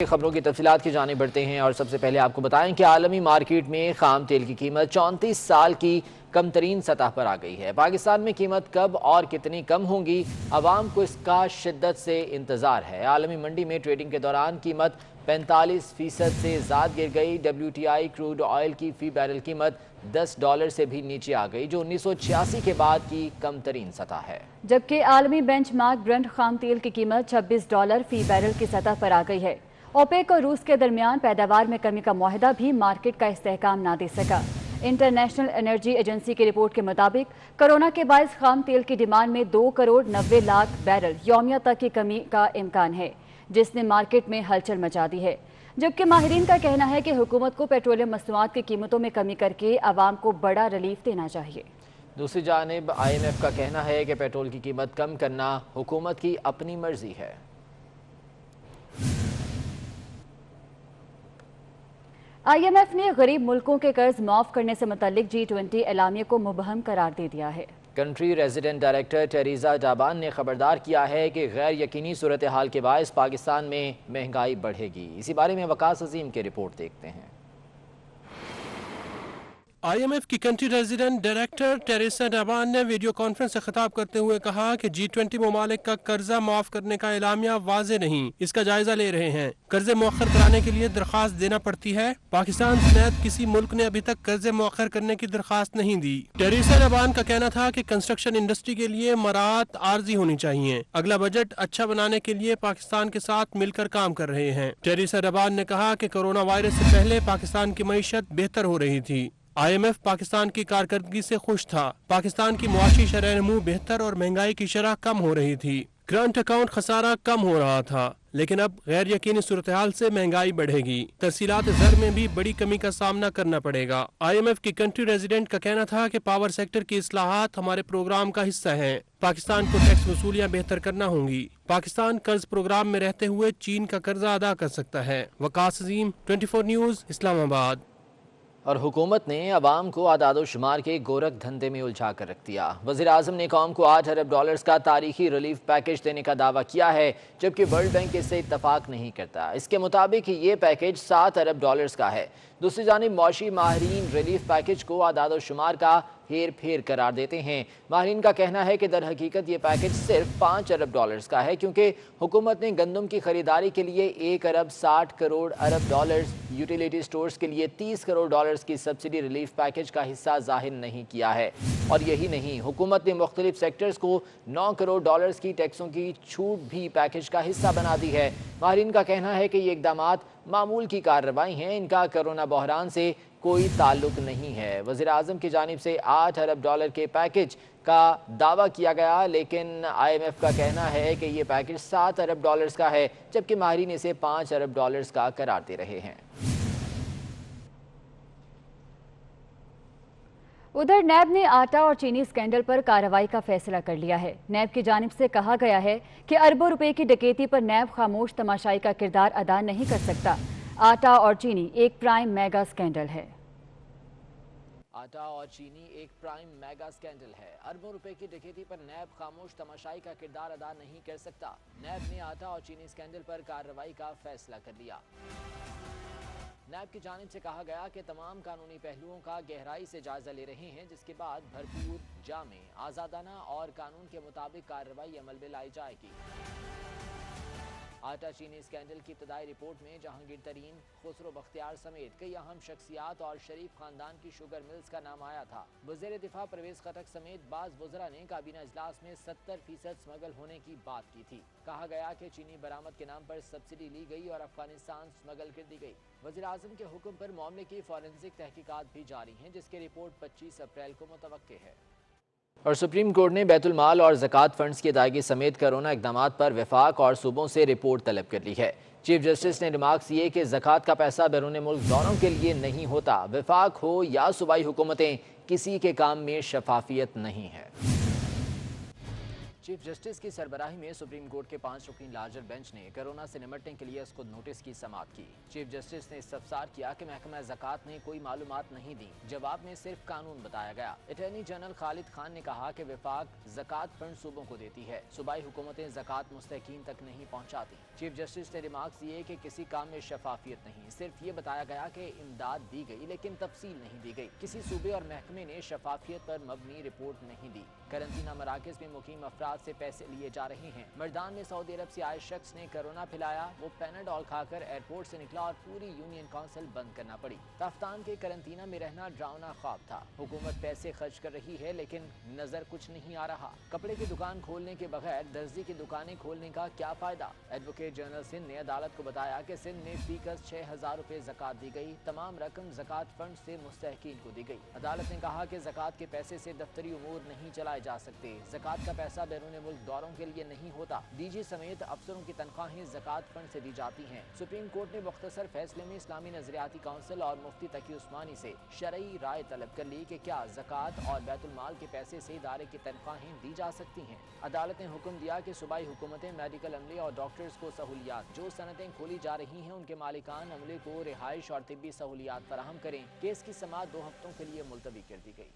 خبروں کی تفصیلات کی جانب بڑھتے ہیں اور سب سے پہلے آپ کو بتائیں کہ عالمی مارکیٹ میں خام تیل کی قیمت 34 سال کی کم ترین سطح پر آ گئی ہے۔ پاکستان میں قیمت کب اور کتنی کم ہوں گی، عوام کو اس کا شدت سے انتظار ہے۔ عالمی منڈی میں ٹریڈنگ کے دوران قیمت 45% سے زائد گر گئی۔ WTI کروڈ آئل کی فی بیرل قیمت $10 سے بھی نیچے آ گئی، جو 1986 کے بعد کی کم ترین سطح ہے۔ جبکہ عالمی بینچ مارک برنٹ خام تیل کی قیمت $26 فی بیرل کی سطح پر آ گئی ہے۔ اوپیک اور روس کے درمیان پیداوار میں کمی کا معاہدہ بھی مارکیٹ کا استحکام نہ دے سکا۔ انٹرنیشنل انرجی ایجنسی کی رپورٹ کے مطابق کرونا کے باعث خام تیل کی ڈیمانڈ میں 2.90 کروڑ بیرل یومیہ تک کی کمی کا امکان ہے، جس نے مارکیٹ میں ہلچل مچا دی ہے۔ جبکہ ماہرین کا کہنا ہے کہ حکومت کو پیٹرولیم مصنوعات کی قیمتوں میں کمی کر کے عوام کو بڑا ریلیف دینا چاہیے۔ دوسری جانب IMF کا کہنا ہے کہ پیٹرول کی قیمت کم کرنا حکومت کی اپنی مرضی ہے۔ IMF نے غریب ملکوں کے قرض معاف کرنے سے متعلق G20 اعلامیے کو مبہم قرار دے دیا ہے۔ کنٹری ریزیڈنٹ ڈائریکٹر ٹیریزا ڈابان نے خبردار کیا ہے کہ غیر یقینی صورتحال کے باعث پاکستان میں مہنگائی بڑھے گی۔ اسی بارے میں وقاص عظیم کی رپورٹ دیکھتے ہیں۔ IMF کی کنٹری ریزیڈنٹ ڈائریکٹر ٹیریسا ڈابان نے ویڈیو کانفرنس سے خطاب کرتے ہوئے کہا کہ G20 ممالک کا قرضہ معاف کرنے کا اعلامیہ واضح نہیں، اس کا جائزہ لے رہے ہیں۔ قرضے مؤخر کرانے کے لیے درخواست دینا پڑتی ہے۔ پاکستان سمیت کسی ملک نے ابھی تک قرضے مؤخر کرنے کی درخواست نہیں دی۔ ٹیریسا ڈابان کا کہنا تھا کہ کنسٹرکشن انڈسٹری کے لیے مراعات عارضی ہونی چاہیے۔ اگلا بجٹ اچھا بنانے کے لیے پاکستان کے ساتھ مل کر کام کر رہے ہیں۔ ٹیریسا ڈابان نے کہا کہ کورونا وائرس سے پہلے پاکستان کی معیشت بہتر ہو رہی تھی۔ IMF پاکستان کی کارکردگی سے خوش تھا۔ پاکستان کی معاشی شرح نمو بہتر اور مہنگائی کی شرح کم ہو رہی تھی۔ کرنٹ اکاؤنٹ خسارہ کم ہو رہا تھا، لیکن اب غیر یقینی صورتحال سے مہنگائی بڑھے گی۔ ترسیلات زر میں بھی بڑی کمی کا سامنا کرنا پڑے گا۔ IMF کی کنٹری ریزیڈنٹ کا کہنا تھا کہ پاور سیکٹر کی اصلاحات ہمارے پروگرام کا حصہ ہیں۔ پاکستان کو ٹیکس وصولیاں بہتر کرنا ہوں گی۔ پاکستان قرض پروگرام میں رہتے ہوئے چین کا قرضہ ادا کر سکتا ہے۔ وقاص عظیم، 24 نیوز، اسلام آباد۔ اور حکومت نے عوام کو اعداد و شمار کے گورکھ دھندے میں الجھا کر رکھ دیا۔ وزیراعظم نے قوم کو $8 ارب کا تاریخی ریلیف پیکج دینے کا دعویٰ کیا ہے، جبکہ ورلڈ بینک اس سے اتفاق نہیں کرتا۔ اس کے مطابق یہ پیکج $7 ارب کا ہے۔ دوسری جانب معاشی ماہرین ریلیف پیکج کو اعداد و شمار کا ہیر پھیر قرار دیتے ہیں۔ ماہرین کا کہنا ہے کہ در حقیقت یہ پیکج صرف $5 ارب کا ہے، کیونکہ حکومت نے گندم کی خریداری کے لیے $1.60 کروڑ یوٹیلیٹی سٹورز کے لیے $30 کروڑ کی سبسڈی ریلیف پیکج کا حصہ ظاہر نہیں کیا ہے۔ اور یہی نہیں، حکومت نے مختلف سیکٹرز کو $9 کروڑ کی ٹیکسوں کی چھوٹ بھی پیکج کا حصہ بنا دی ہے۔ ماہرین کا کہنا ہے کہ یہ اقدامات معمول کی کارروائی ہیں، ان کا کرونا بحران سے کوئی تعلق نہیں ہے۔ وزیراعظم کی جانب سے $8 ارب کے پیکج کا دعویٰ کیا گیا، لیکن IMF کا کہنا ہے کہ یہ پیکج $7 ارب کا ہے، جبکہ ماہرین اسے $5 ارب کا قرار دے رہے ہیں۔ ادھر نیب نے آٹا اور چینی اسکینڈل پر کارروائی کا فیصلہ کر لیا ہے۔ نیب کی جانب سے کہا گیا ہے کہ اربوں روپے کی ڈکیتی پر نیب خاموش تماشائی کا کردار ادا نہیں کر سکتا۔ آٹا اور چینی ایک پرائم میگا اسکینڈل ہے۔ آٹا اور چینی ایک پرائم میگا اسکینڈل ہے۔ اربوں روپے کی ڈکیتی پر نیب خاموش تماشائی کا کردار ادا نہیں کر سکتا۔ نیب نے آٹا اور چینی اسکینڈل پر کارروائی کا فیصلہ کر لیا۔ نیب کی جانب سے کہا گیا کہ تمام قانونی پہلوؤں کا گہرائی سے جائزہ لے رہے ہیں، جس کے بعد بھرپور، جامع، آزادانہ اور قانون کے مطابق کارروائی عمل میں لائی جائے گی۔ آٹا چینی اسکینڈل کی ابتدائی رپورٹ میں جہانگیر ترین، خسرو بختیار سمیت کئی اہم شخصیات اور شریف خاندان کی شوگر ملز کا نام آیا تھا۔ وزیر دفاع پرویز خٹک سمیت بعض وزراء نے کابینہ اجلاس میں 70% سمگل ہونے کی بات کی تھی۔ کہا گیا کہ چینی برآمد کے نام پر سبسڈی لی گئی اور افغانستان سمگل کر دی گئی۔ وزیراعظم کے حکم پر معاملے کی فورنسک تحقیقات بھی جاری ہیں، جس کی رپورٹ 25 اپریل کو متوقع ہے۔ اور سپریم کورٹ نے بیت المال اور زکوٰۃ فنڈز کی ادائیگی سمیت کرونا اقدامات پر وفاق اور صوبوں سے رپورٹ طلب کر لی ہے۔ چیف جسٹس نے ریمارکس یہ کہ زکوٰۃ کا پیسہ بیرون ملک دونوں کے لیے نہیں ہوتا۔ وفاق ہو یا صوبائی حکومتیں، کسی کے کام میں شفافیت نہیں ہے۔ چیف جسٹس کی سربراہی میں سپریم کورٹ کے 5 رکنی لارجر بینچ نے کورونا سے نمٹنے کے لیے اس کو نوٹس کی سماعت کی۔ چیف جسٹس نے استفسار کیا کہ محکمہ زکوٰۃ نے کوئی معلومات نہیں دی، جواب میں صرف قانون بتایا گیا۔ اٹارنی جنرل خالد خان نے کہا کہ وفاق زکوٰۃ فنڈ صوبوں کو دیتی ہے، صوبائی حکومتیں زکوٰۃ مستحقین تک نہیں پہنچاتی۔ چیف جسٹس نے ریمارکس دیے کہ کسی کام میں شفافیت نہیں، صرف یہ بتایا گیا کہ امداد دی گئی لیکن تفصیل نہیں دی گئی۔ کسی صوبے اور محکمے نے شفافیت پر مبنی رپورٹ نہیں دی۔ قرنطینہ مراکز میں مقیم افراد سے پیسے لیے جا رہے ہیں۔ مردان میں سعودی عرب سے آئے شخص نے کرونا پھیلایا، وہ پیناڈول کھا کر ایئرپورٹ سے نکلا اور پوری یونین کونسل بند کرنا پڑی۔ تفتان کے قرنطینہ میں رہنا ڈراؤنا خواب تھا۔ حکومت پیسے خرچ کر رہی ہے لیکن نظر کچھ نہیں آ رہا۔ کپڑے کی دکان کھولنے کے بغیر درزی کی دکانیں کھولنے کا کیا فائدہ؟ ایڈوکیٹ جنرل سندھ نے عدالت کو بتایا کہ سندھ میں فی کس 6,000 روپے زکوٰۃ دی گئی، تمام رقم زکوٰۃ فنڈ سے مستحقین کو دی گئی۔ عدالت نے کہا کہ زکوٰۃ کے پیسے سے دفتری امور نہیں چلائے جا سکتے، زکوٰۃ کا پیسہ بیرون ملک دوروں کے لیے نہیں ہوتا، ڈی جی سمیت افسروں کی تنخواہیں زکوٰۃ فنڈ سے دی جاتی ہیں۔ سپریم کورٹ نے مختصر فیصلے میں اسلامی نظریاتی کونسل اور مفتی تقی عثمانی سے شرعی رائے طلب کر لی کہ کیا زکوٰۃ اور بیت المال کے پیسے سے ادارے کی تنخواہیں دی جا سکتی ہیں۔ عدالت نے حکم دیا کہ صوبائی حکومتیں میڈیکل عملے اور ڈاکٹرز کو سہولیات، جو صنعتیں کھولی جا رہی ہیں ان کے مالکان عملے کو رہائش اور طبی سہولیات فراہم کریں۔ کیس کی سماعت 2 ہفتوں کے لیے ملتوی کر دی گئی۔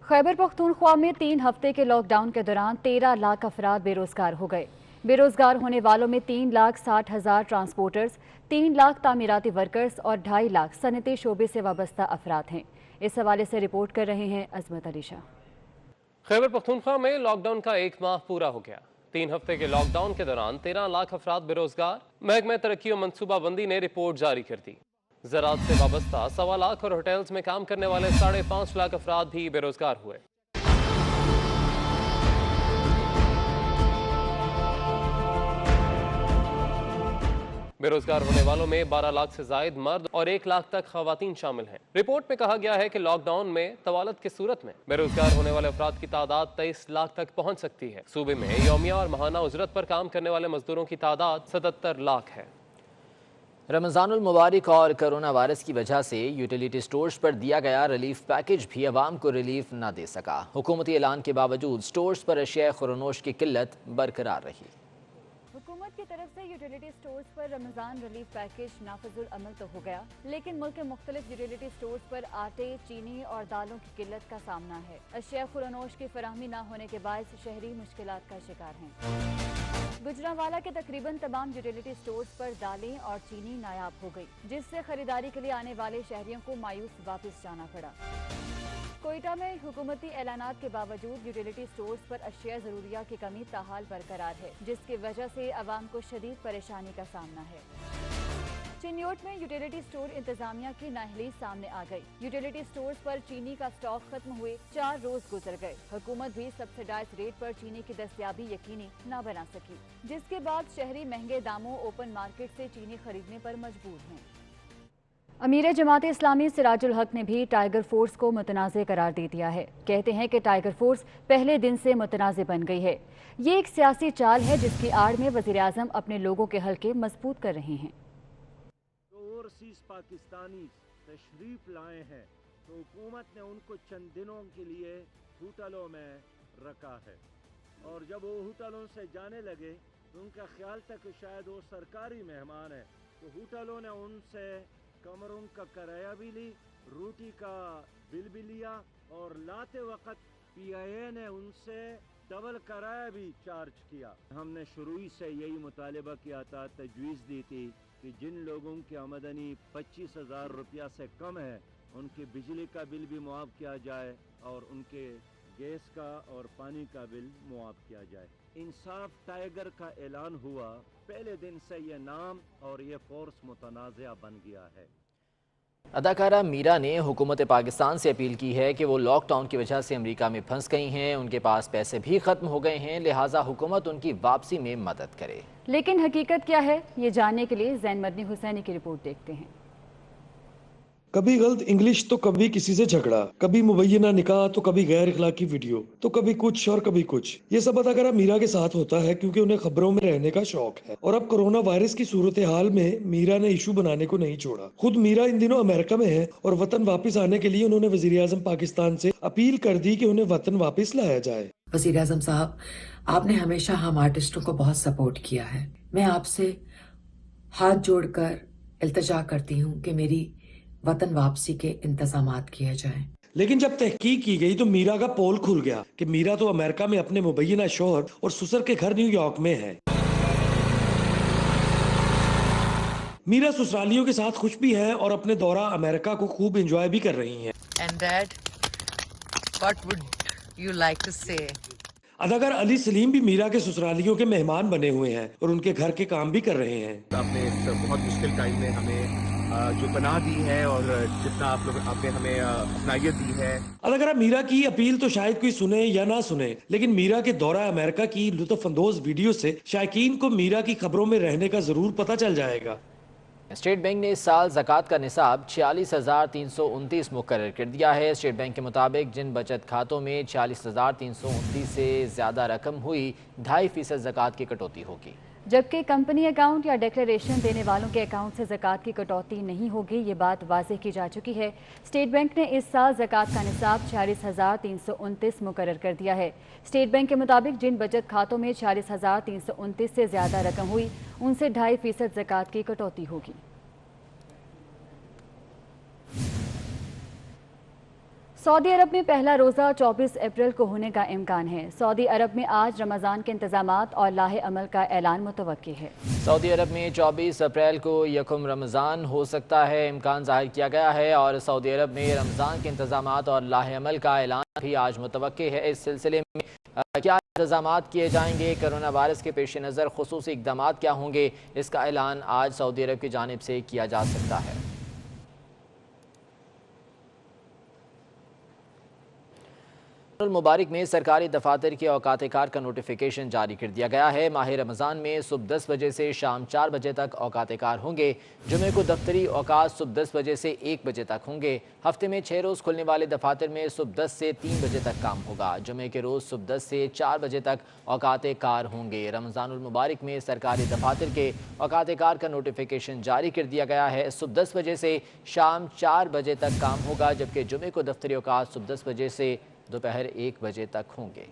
خیبر پختونخوا میں 3 ہفتے کے لاک ڈاؤن کے دوران 13 لاکھ افراد بے روزگار ہو گئے۔ بے روزگار ہونے والوں میں 3,60,000 ٹرانسپورٹرز، 3 لاکھ تعمیراتی ورکرز اور 2.5 لاکھ صنعتی شعبے سے وابستہ افراد ہیں۔ اس حوالے سے رپورٹ کر رہے ہیں عظمت علی شاہ۔ خیبر پختونخوا میں لاک ڈاؤن کا 1 ماہ پورا ہو گیا۔ 3 ہفتے کے لاک ڈاؤن کے دوران 13 لاکھ افراد بے روزگار۔ محکمہ ترقی و منصوبہ بندی نے رپورٹ جاری کر دی۔ زراعت سے وابستہ 1.25 لاکھ اور ہوٹلز میں کام کرنے والے 5.5 لاکھ افراد بھی بے روزگار ہوئے۔ بے روزگار ہونے والوں میں 12 لاکھ سے زائد مرد اور 1 لاکھ تک خواتین شامل ہیں۔ رپورٹ میں کہا گیا ہے کہ لاک ڈاؤن میں طوالت کی صورت میں بے روزگار ہونے والے افراد کی تعداد 23 لاکھ تک پہنچ سکتی ہے۔ صوبے میں یومیہ اور ماہانہ اجرت پر کام کرنے والے مزدوروں کی تعداد 77 لاکھ ہے۔ رمضان المبارک اور کرونا وائرس کی وجہ سے یوٹیلیٹی سٹورز پر دیا گیا ریلیف پیکج بھی عوام کو ریلیف نہ دے سکا۔ حکومتی اعلان کے باوجود سٹورز پر اشیاء خورنوش کی قلت برقرار رہی۔ حکومت کی طرف سے یوٹیلیٹی سٹورز پر رمضان ریلیف پیکج نافذ العمل تو ہو گیا، لیکن ملک کے مختلف یوٹیلیٹی سٹورز پر آٹے، چینی اور دالوں کی قلت کا سامنا ہے۔ اشیاء خورنوش کی فراہمی نہ ہونے کے باعث شہری مشکلات کا شکار ہیں۔ گجرانوالہ کے تقریباً تمام یوٹیلیٹی سٹورز پر دالیں اور چینی نایاب ہو گئی، جس سے خریداری کے لیے آنے والے شہریوں کو مایوس واپس جانا پڑا۔ کوئٹہ میں حکومتی اعلانات کے باوجود یوٹیلیٹی سٹورز پر اشیاء ضروریہ کی کمی تاحال برقرار ہے، جس کی وجہ سے عوام کو شدید پریشانی کا سامنا ہے۔ چنیوٹ میں یوٹیلیٹی سٹور انتظامیہ کی نااہلی سامنے آ گئی۔ یوٹیلیٹی سٹورز پر چینی کا سٹاک ختم ہوئے 4 روز گزر گئے۔ حکومت بھی سبسڈائز ریٹ پر چینی کی دستیابی یقینی نہ بنا سکی، جس کے بعد شہری مہنگے داموں اوپن مارکیٹ سے چینی خریدنے پر مجبور ہیں۔ امیر جماعت اسلامی سراج الحق نے بھی ٹائیگر فورس کو متنازع قرار دے دیا ہے۔ کہتے ہیں کہ ٹائیگر فورس پہلے دن سے متنازع بن گئی ہے۔ یہ ایک سیاسی چال ہے جس کی آڑ میں وزیر اعظم اپنے لوگوں کے حلقے مضبوط کر رہے ہیں۔ اوورسیز پاکستانی تشریف لائے ہیں تو حکومت نے ان کو چند دنوں کے لیے ہوٹلوں میں رکھا ہے، اور جب وہ ہوٹلوں سے جانے لگے تو ان کا خیال تھا کہ شاید وہ سرکاری مہمان ہیں، تو ہوٹلوں نے ان سے کمروں کا کرایہ بھی لی، روٹی کا بل بھی لیا، اور لاتے وقت پی آئی اے نے ان سے ڈبل کرایہ بھی چارج کیا۔ ہم نے شروع سے یہی مطالبہ کیا تھا، تجویز دی تھی کہ جن لوگوں کی آمدنی 25,000 روپیہ سے کم ہے ان کی بجلی کا بل بھی معاف کیا جائے اور ان کے گیس کا اور پانی کا بل معاف کیا جائے۔ انصاف ٹائیگر کا اعلان ہوا، پہلے دن سے یہ نام اور یہ فورس متنازع بن گیا ہے۔ اداکارہ میرا نے حکومت پاکستان سے اپیل کی ہے کہ وہ لاک ڈاؤن کی وجہ سے امریکہ میں پھنس گئی ہیں، ان کے پاس پیسے بھی ختم ہو گئے ہیں، لہٰذا حکومت ان کی واپسی میں مدد کرے۔ لیکن حقیقت کیا ہے، یہ جاننے کے لیے زین مدنی حسینی کی رپورٹ دیکھتے ہیں۔ کبھی غلط انگلش تو کبھی کسی سے جھگڑا، کبھی مبینہ نکاح تو کبھی غیر اخلاقی ویڈیو، تو کبھی کچھ اور کبھی کچھ۔ یہ سب اداکارہ میرا کے ساتھ ہوتا ہے کیونکہ انہیں خبروں میں رہنے کا شوق ہے، اور اب کورونا وائرس کی صورتحال میں میرا نے ایشو بنانے کو نہیں چھوڑا۔ خود میرا ان دنوں امریکہ میں ہے اور وطن واپس آنے کے لیے انہوں نے وزیر اعظم پاکستان سے اپیل کر دی کہ انہیں وطن واپس لایا جائے۔ وزیر اعظم صاحب، आपने हमेशा हम आर्टिस्टों को बहुत सपोर्ट किया है। मैं आपसे हाथ जोड़कर इल्तिजा करती हूँ कि मेरी वतन वापसी के इंतजामात किए जाएं। लेकिन जब तहकीक की गई तो मीरा का पोल खुल गया कि मीरा तो अमेरिका में अपने मुबैना शौहर और ससुर के घर न्यूयॉर्क में है। मीरा ससुरालियों के साथ खुश भी है और अपने दौरा अमेरिका को खूब एंजॉय भी कर रही हैं। And Dad, what would you like to say? अदाकार अली सलीम भी मीरा के ससुरालियों के मेहमान बने हुए हैं और उनके घर के काम भी कर रहे हैं। आपने इस बहुत मुश्किल टाइम में हमें जो पनाह दी है और जितना आपने हमें अपनायत दी है। अदाकारा मीरा की अपील तो शायद कोई सुने या ना सुने, लेकिन मीरा के दौरा अमेरिका की लुत्फ अंदोज वीडियो से शायकीन को मीरा की खबरों में रहने का जरूर पता चल जाएगा। स्टेट बैंक ने इस साल ज़कात का निसाब 46,329 मुकर्रर कर दिया है। स्टेट बैंक के मुताबिक जिन बचत खातों में 46,329 से ज़्यादा रकम हुई 2.5% ज़कात की कटौती होगी, जबकि कंपनी अकाउंट या डिक्लेरेशन देने वालों के अकाउंट से ज़कात की कटौती नहीं होगी। ये बात वाज़ेह की जा चुकी है। स्टेट बैंक ने इस साल ज़कात का निसाब 46,329 मुकर्रर कर दिया है। स्टेट बैंक के मुताबिक जिन बचत खातों में 46,329 से ज़्यादा रकम हुई उनसे 2.5% ज़कात की कटौती होगी। सऊदी अरब में पहला रोज़ा 24 अप्रैल को होने का इम्कान है। सऊदी अरब में आज रमज़ान के इंतज़ामात और लाहे अमल का ऐलान मुतवक्की है। सऊदी अरब में 24 अप्रैल को यकुम रमज़ान हो सकता है, इम्कान ज़ाहिर किया गया है और सऊदी अरब में रमज़ान के इंतज़ामात और लाहे अमल का ऐलान भी आज मुतवक्की है। इस सिलसिले में क्या इंतज़ामात किए जाएंगे, कोरोना वायरस के पेश नज़र खुसूसी इक़दामात क्या होंगे, इसका ऐलान आज सऊदी अरब की जानिब से किया जा सकता है। मुबारक में सरकारी दफातर के औकात-ए-कार का नोटिफिकेशन जारी कर दिया गया है। माह रमज़ान में सुबह 10 बजे से शाम 4 बजे तक औकात-ए-कार होंगे। जुमे को दफ्तरी औकात सुबह 10 बजे से 1 बजे तक होंगे। हफ्ते में 6 रोज़ खुलने वाले दफातर में सुबह 10 से 3 बजे तक काम होगा। जुमे के रोज़ सुबह 10 से 4 बजे तक औकात-ए-कार होंगे। रमज़ानुल मुबारक में सरकारी दफातर के औकात-ए-कार का नोटिफिकेशन जारी कर दिया गया है। सुबह 10 बजे से शाम 4 बजे तक काम होगा, जबकि जुमे को दफ्तरी औकात सुबह 10 बजे से दोपहर 1 बजे तक होंगे।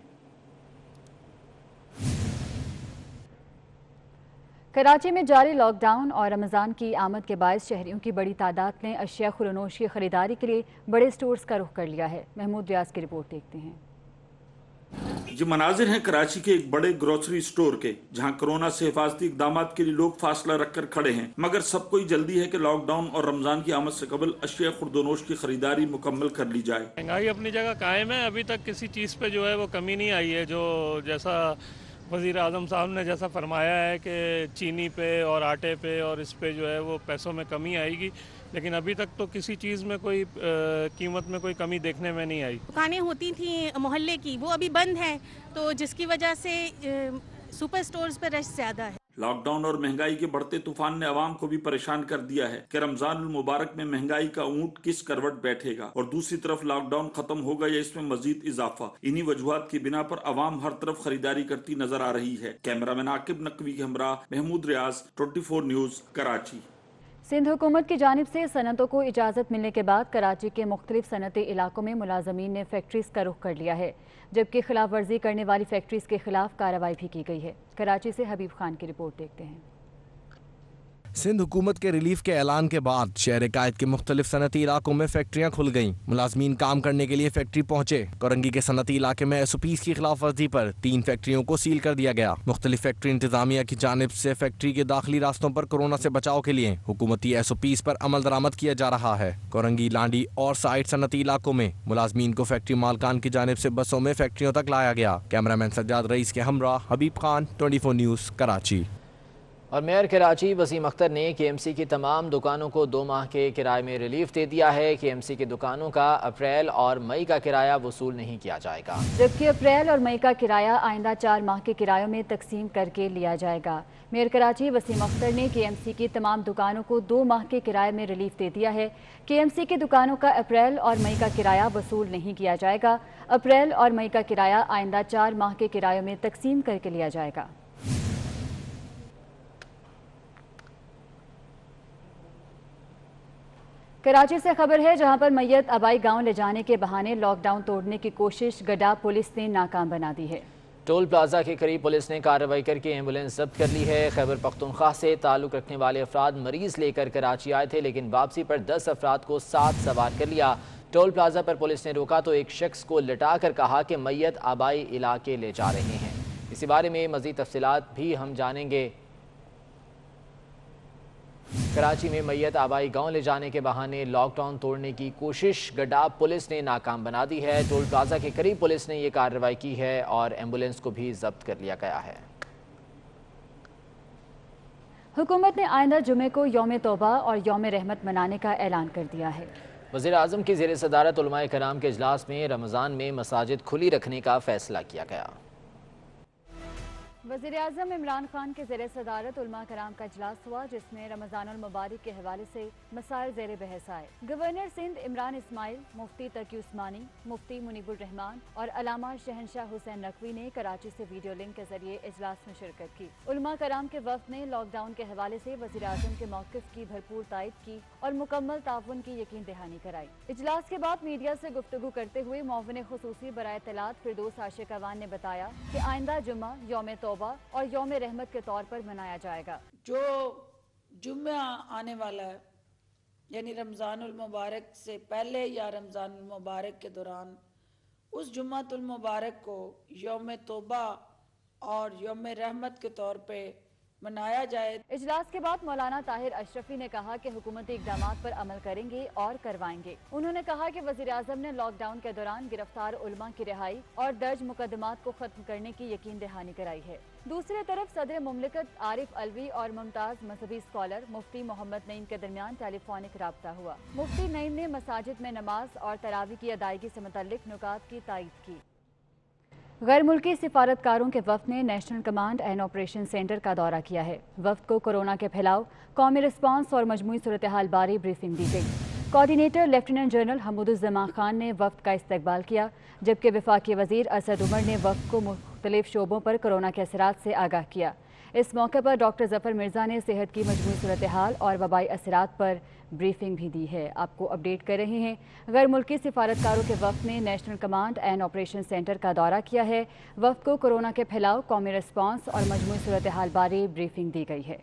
कराची में जारी लॉकडाउन और रमज़ान की आमद के बायस शहरियों की बड़ी तादाद ने अशिया खुरनोश की खरीदारी के लिए बड़े स्टोर्स का रुख कर लिया है। महमूद रियाज की रिपोर्ट देखते हैं। ये मनाजिर हैं कराची के एक बड़े ग्रोसरी स्टोर के, जहां कोरोना से हिफाजती इक़दामात के लिए लोग फासला रखकर खड़े हैं, मगर सबको ही जल्दी है कि लॉकडाउन और रमजान की आमद से कबल अशिया खुर्दोनोश की खरीदारी मुकम्मल कर ली जाए। महंगाई अपनी जगह कायम है, अभी तक किसी चीज़ पे जो है वो कमी नहीं आई है। जो जैसा वज़ीर आज़म साहब ने जैसा फरमाया है कि चीनी पे और आटे पे और इस पे जो है वो पैसों में कमी आएगी, लेकिन अभी तक तो किसी चीज़ में कोई कीमत में कोई कमी देखने में नहीं आई। दुकानें होती थी मोहल्ले की, वो अभी बंद हैं, तो जिसकी वजह से सुपर स्टोर्स पर रश ज़्यादा है। लॉकडाउन और महंगाई के बढ़ते तूफान ने आवाम को भी परेशान कर दिया है कि रमजानुल मुबारक में महंगाई का ऊंट किस करवट बैठेगा और दूसरी तरफ लॉकडाउन खत्म होगा या इसमें मजीद इजाफा। इन्हीं वजूहात की बिना पर आवाम हर तरफ खरीदारी करती नजर आ रही है। कैमरामैन आकिब नकवी के हमरा महमूद रियाज, 24 न्यूज़, कराची। सिंध हुकूमत की जानिब से सनतों को इजाज़त मिलने के बाद कराची के मुख्तलिफ सनती इलाकों में मुलाजमीन ने फैक्ट्रीज का रुख कर लिया है, जबकि खिलाफ वर्जी करने वाली फैक्ट्रीज के खिलाफ कार्रवाई भी की गई है। कराची से हबीब खान की रिपोर्ट देखते हैं। सिंध हुकूमत के रिलीफ के ऐलान के बाद शहर कायद के मुख्तलिफ सनती इलाकों में फैक्ट्रियाँ खुल गईं। मुलाजमीन काम करने के लिए फैक्ट्री पहुंचे। कोरंगी के सनती इलाके में SOPs की खिलाफ वर्जी पर 3 फैक्ट्रियों को सील कर दिया गया। मुख्तलिफ फैक्ट्री इंतजामिया की जानिब से फैक्ट्री के दाखिली रास्तों पर कोरोना से बचाव के लिए हुकूमती SOPs पर अमल दरामद किया जा रहा है। कोरंगी, लांडी और साइड सनती इलाकों में मुलाजमीन को फैक्ट्री मालकान की जानिब से बसों में फैक्ट्रियों तक लाया गया। कैमरामैन सज्जाद रईस के हमरा हबीब खान, 24 न्यूज़, कराची। और मेयर कराची वसीम अख्तर ने KMC की तमाम दुकानों को 2 माह के किराए में रिलीफ दे दिया है। KMC की दुकानों का अप्रैल और मई का किराया वसूल नहीं किया जाएगा, जबकि अप्रैल और मई का किराया आइंदा 4 माह के किरायों में तकसीम करके लिया जाएगा। मेयर कराची वसीम अख्तर ने KMC की तमाम दुकानों को 2 माह के किराए में रिलीफ दे दिया है। KMC की दुकानों का अप्रैल और मई का किराया वसूल नहीं किया जाएगा। अप्रैल और मई का किराया आइंदा 4 माह के किरायों में तकसीम करके लिया जाएगा। कराची से खबर है, जहां पर मैयत आबाई गांव ले जाने के बहाने लॉकडाउन तोड़ने की कोशिश गडा पुलिस ने नाकाम बना दी है। टोल प्लाजा के करीब पुलिस ने कार्रवाई करके एम्बुलेंस जब्त कर ली है। खैबर पख्तूनख्वा से ताल्लुक रखने वाले अफराद मरीज लेकर कराची आए थे, लेकिन वापसी पर 10 अफराद को साथ सवार कर लिया। टोल प्लाजा पर पुलिस ने रोका तो एक शख्स को लिटा कर कहा कि मैयत आबाई इलाके ले जा रहे हैं। इसी बारे में मज़ीद तफसीलात भी हम जानेंगे। कराची में मैयत आबाई गांव ले जाने के बहाने लॉकडाउन तोड़ने की कोशिश गडाब पुलिस ने नाकाम बना दी है। टोल प्लाजा के करीब पुलिस ने ये कार्रवाई की है और एम्बुलेंस को भी जब्त कर लिया गया है। हुकूमत ने आइंदा जुमे को यौम तौबा और यौम रहमत मनाने का ऐलान कर दिया है। वज़ीर आज़म की ज़ेर सदारत उलमाए कराम के इजलास में रमज़ान में मसाजिद खुली रखने का फैसला किया गया। वज़ीर आज़म इमरान खान के ज़ेर सदारत उलमा कराम का इजलास हुआ, जिसमें रमज़ानुल मुबारक के हवाले से मसाइल ज़ेर बहस आए। गवर्नर सिंध इमरान इस्माइल, मुफ्ती तकी उस्मानी, मुफ्ती मुनीबुर रहमान और अलामा शहनशाह हुसैन नकवी ने कराची से वीडियो लिंक के जरिए इजलास में शिरकत की। उलमा कराम के वफ़द ने लॉकडाउन के हवाले से वज़ीर आज़म के मौक़िफ़ की भरपूर तायद की और मुकम्मल ताउन की यकीन दहानी कराई। इजलास के बाद मीडिया से गुफ्तगू करते हुए मुआविन खुसूसी बराए इत्तलात फिरदौस आशिक अवान ने बताया कि आइंदा जुम्मा यौम तौबा और यौम रहमत के तौर पर मनाया जाएगा। जो जुम्मा आने वाला है, यानी रमज़ानुल मुबारक से पहले या रमज़ानुल मुबारक के दौरान, उस जुम्मातुल मुबारक को यौम तौबा और यौम रहमत के तौर पे मनाया जाए। इजलास के बाद मौलाना ताहिर अशरफी ने कहा कि हुकूमती इक़दामात पर अमल करेंगे और करवाएंगे। उन्होंने कहा कि वज़ीर आज़म ने लॉकडाउन के दौरान गिरफ्तार उलमा की रिहाई और दर्ज मुकदमात को खत्म करने की यकीन दहानी कराई है। दूसरी तरफ सदर मुमलिकत आरिफ अलवी और मुमताज़ मजहबी स्कॉलर मुफ्ती मोहम्मद नईम के दरमियान टेलीफोनिक राब्ता हुआ। मुफ्ती नईम ने मसाजिद में नमाज और तरावी की अदायगी से मुतल्लिक नुकात की तायीद की। गैर मुल्की सिफारतकारों के वफ़द ने national command and operation centre का दौरा किया है। वफ़द को कोरोना के फैलाव, कौमी रिस्पांस और मजमूई सूरत हाल बारे ब्रीफिंग दी गई। कोऑर्डिनेटर लेफ्टिनेंट जनरल हमूदुज़्ज़मान खान ने वफ़द का इस्तकबाल किया, जबकि वफाकी वज़ीर असद उमर ने वफ़द को मुख्तलिफ शोबों पर कोरोना के असरात से आगाह किया। इस मौके पर डॉक्टर जफ़र मिर्ज़ा ने सेहत की मजमूई सूरत हाल और वबाई असरात पर ब्रीफिंग भी दी है। आपको अपडेट कर रहे हैं। गैर मुल्की सिफारतकारों के वफ़द ने national command and operation centre का दौरा किया है। वफ़द को कोरोना के फैलाव, कौमी रिस्पांस और मजमूई सूरत हाल बारे ब्रीफिंग दी गई है।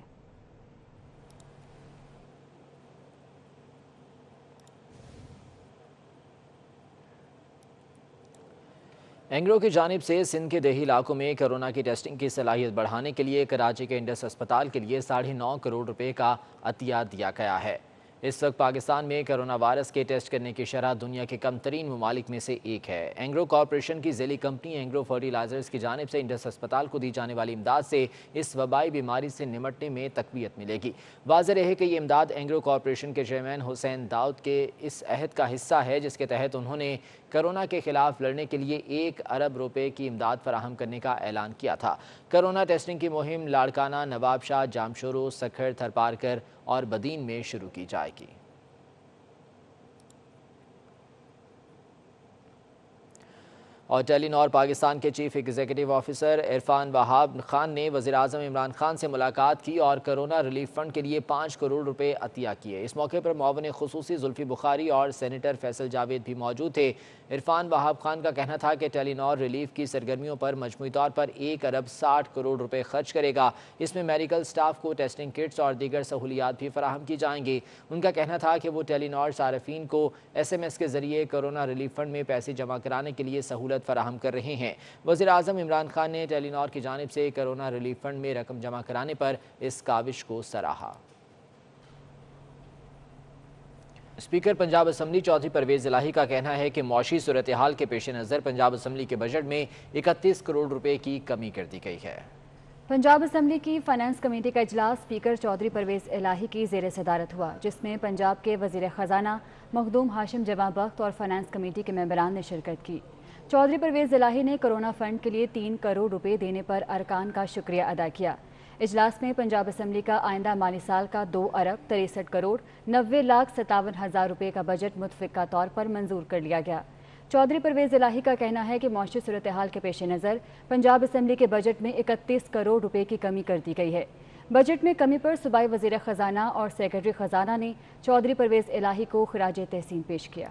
एंग्रो की जानिब से सिंध के देही इलाकों में कोरोना की टेस्टिंग की सलाहियत बढ़ाने के लिए कराची के इंडस अस्पताल के लिए 9.5 करोड़ रुपए का अतिया दिया गया है। इस वक्त पाकिस्तान में कोरोना वायरस के टेस्ट करने की शरह दुनिया के कम तरीन ममालिक में से एक है। एंग्रो कॉरपोरेशन की ज़ेली कंपनी एंग्रो फर्टिलाइजर्स की जानिब से इंडस अस्पताल को दी जाने वाली इमदाद से इस वबाई बीमारी से निमटने में तक़वियत मिलेगी। वाज़ेह है कि ये इमदाद एंग्रो कॉरपोरेशन के चेयरमैन हुसैन दाऊद के इस अहद का हिस्सा है, जिसके तहत उन्होंने कोरोना के खिलाफ लड़ने के लिए 1 अरब रुपए की इमदाद फराहम करने का ऐलान किया था। कोरोना टेस्टिंग की मुहिम लाड़काना, नवाबशाह, जामशोरो, सखर, थरपारकर और बदीन में शुरू की जाएगी। और टेलीनॉर पाकिस्तान के chief executive officer Irfan Wahab Khan ने वज़ीर आज़म इमरान खान से मुलाकात की और कोरोना रिलीफ फंड के लिए 5 करोड़ रुपए अतिया किए। इस मौके पर मुआविन खुसूसी जुल्फी बुखारी और सेनेटर फैसल जावेद भी मौजूद थे। इरफान वहाब खान का कहना था कि टेलीनॉर रिलीफ की सरगर्मियों पर मजमूई तौर पर 1 अरब 60 करोड़ रुपए खर्च करेगा। इसमें मेडिकल स्टाफ को टेस्टिंग किट्स और दीगर सहूलियात भी फराहम की जाएंगी। उनका कहना था कि वो टेलीनॉर सार्फिन को SMS के जरिए कोरोना रिलीफ फंड में पैसे जमा कराने के लिए सहूलत फराहम कर रहे हैं। वज़ीर आज़म इमरान खान ने टेलीनॉर की जानिब से कोरोना रिलीफ फंड में रकम जमा कराने पर इस काविश को सराहा। स्पीकर पंजाब असम्बली चौधरी परवेज़ इलाही का कहना है कि मौशी सूरत हाल के पेश नज़र पंजाब असम्बली के बजट में 31 करोड़ रुपए की कमी कर दी गई है। पंजाब असम्बली की फाइनेंस कमेटी का इजलास स्पीकर चौधरी परवेज़ इलाही की ज़ेर सदारत हुआ, जिसमें पंजाब के वज़ीर ख़जाना मखदूम हाशिम जवां बख्त और फाइनेंस कमेटी के मेंबरान ने शिरकत की। चौधरी परवेज़ इलाही ने कोरोना फंड के लिए 3 करोड़ रुपए देने पर अरकान का शुक्रिया अदा किया। इजलास में पंजाब असम्बली का आइंदा माली साल का 2 अरब 63 करोड़ 90,57,000 रुपए का बजट मुतफ़िक़ा तौर पर मंजूर कर लिया गया। चौधरी परवेज़ इलाही का कहना है कि मौजूदा सूरत हाल के पेश नज़र पंजाब असम्बली के बजट में 31 करोड़ रुपए की कमी कर दी गई है। बजट में कमी पर सूबाई वज़ीर ख़जाना और सेक्रेटरी ख़जाना ने चौधरी परवेज़ इलाही को खिराज तहसीन पेश किया।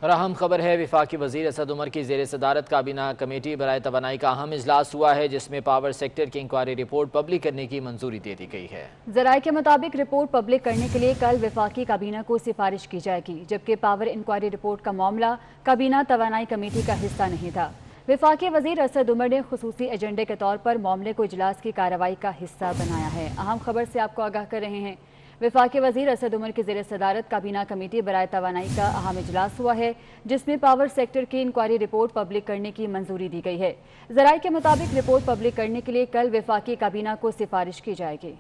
और अहम खबर है, वफाकी वजीर असद उमर की ज़ेर सदारत काबीना कमेटी बराए तवानाई का अहम इजलास हुआ है, जिसमें पावर सेक्टर की इंक्वायरी रिपोर्ट पब्लिक करने की मंजूरी दे दी गई है। ज़राए के मुताबिक रिपोर्ट पब्लिक करने के लिए कल वफाकी काबीना को सिफारिश की जाएगी, जबकि पावर इंक्वायरी रिपोर्ट का मामला काबीना तवानाई कमेटी का हिस्सा नहीं था। वफाकी वजीर असद उमर ने खुसूसी एजेंडे के तौर पर मामले को इजलास की कार्रवाई का हिस्सा बनाया है। अहम खबर से आपको आगाह कर रहे हैं। वफाकी वजीर असद उमर की ज़ेर सदारत काबीना कमेटी बराए तवानाई का अहम इजलास हुआ है, जिसमें पावर सेक्टर की इंक्वायरी रिपोर्ट पब्लिक करने की मंजूरी दी गई है। ज़राए के मुताबिक रिपोर्ट पब्लिक करने के लिए कल वफाकी काबीना को सिफारिश की जाएगी,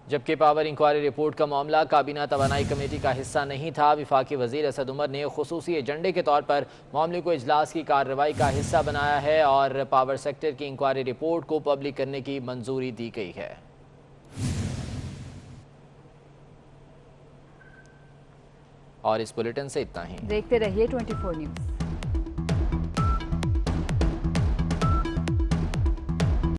जबकि पावर इंक्वायरी रिपोर्ट का मामला काबीना तवानाई कमेटी का हिस्सा नहीं था। वफाकी वजीर असद उमर ने खुसूसी एजेंडे के तौर पर मामले को इजलास की कार्रवाई का हिस्सा बनाया है और पावर सेक्टर की इंक्वायरी रिपोर्ट को पब्लिक करने की मंजूरी दी गई है। और इस बुलेटिन से इतना ही। देखते रहिए 24 न्यूज़।